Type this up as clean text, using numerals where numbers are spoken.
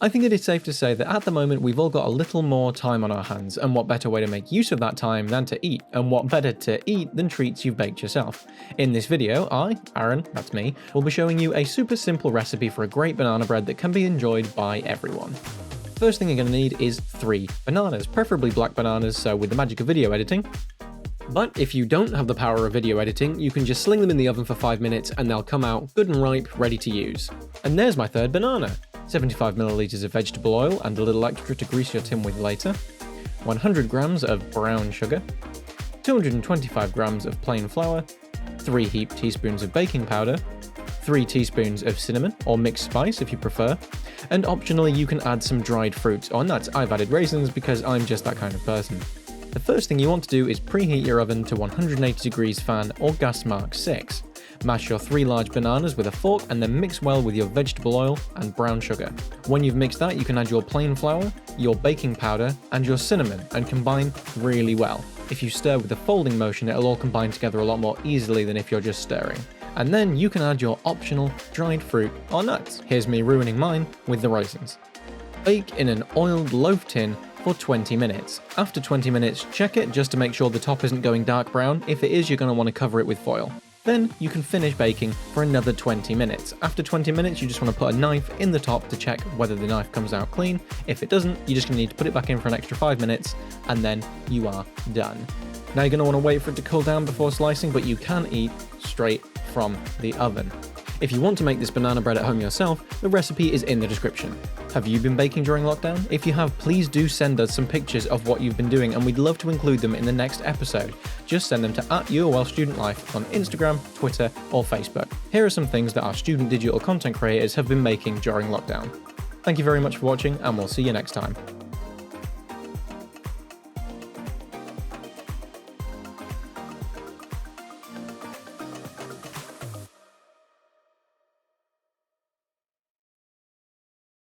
I think it is safe to say that at the moment we've all got a little more time on our hands, and what better way to make use of that time than to eat, and what better to eat than treats you've baked yourself. In this video, Aaron, that's me, will be showing you a super simple recipe for a great banana bread that can be enjoyed by everyone. First thing you're going to need is 3 bananas, preferably black bananas, so with the magic of video editing. But if you don't have the power of video editing, you can just sling them in the oven for 5 minutes and they'll come out good and ripe, ready to use. And there's my third banana. 75 milliliters of vegetable oil and a little extra to grease your tin with later, 100 grams of brown sugar, 225 grams of plain flour, 3 heaped teaspoons of baking powder, 3 teaspoons of cinnamon or mixed spice if you prefer, and optionally you can add some dried fruits, or nuts. I've added raisins because I'm just that kind of person. The first thing you want to do is preheat your oven to 180 degrees fan or gas mark 6. Mash your 3 large bananas with a fork and then mix well with your vegetable oil and brown sugar. When you've mixed that, you can add your plain flour, your baking powder, and your cinnamon and combine really well. If you stir with a folding motion, it'll all combine together a lot more easily than if you're just stirring. And then you can add your optional dried fruit or nuts. Here's me ruining mine with the raisins. Bake in an oiled loaf tin for 20 minutes. After 20 minutes, check it just to make sure the top isn't going dark brown. If it is, you're going to want to cover it with foil. Then you can finish baking for another 20 minutes. After 20 minutes, you just want to put a knife in the top to check whether the knife comes out clean. If it doesn't, you're just going to need to put it back in for an extra 5 minutes, and then you are done. Now you're going to want to wait for it to cool down before slicing, but you can eat straight from the oven. If you want to make this banana bread at home yourself, the recipe is in the description. Have you been baking during lockdown? If you have, please do send us some pictures of what you've been doing and we'd love to include them in the next episode. Just send them to @YourWellStudentLife on Instagram, Twitter or Facebook. Here are some things that our student digital content creators have been making during lockdown. Thank you very much for watching and we'll see you next time.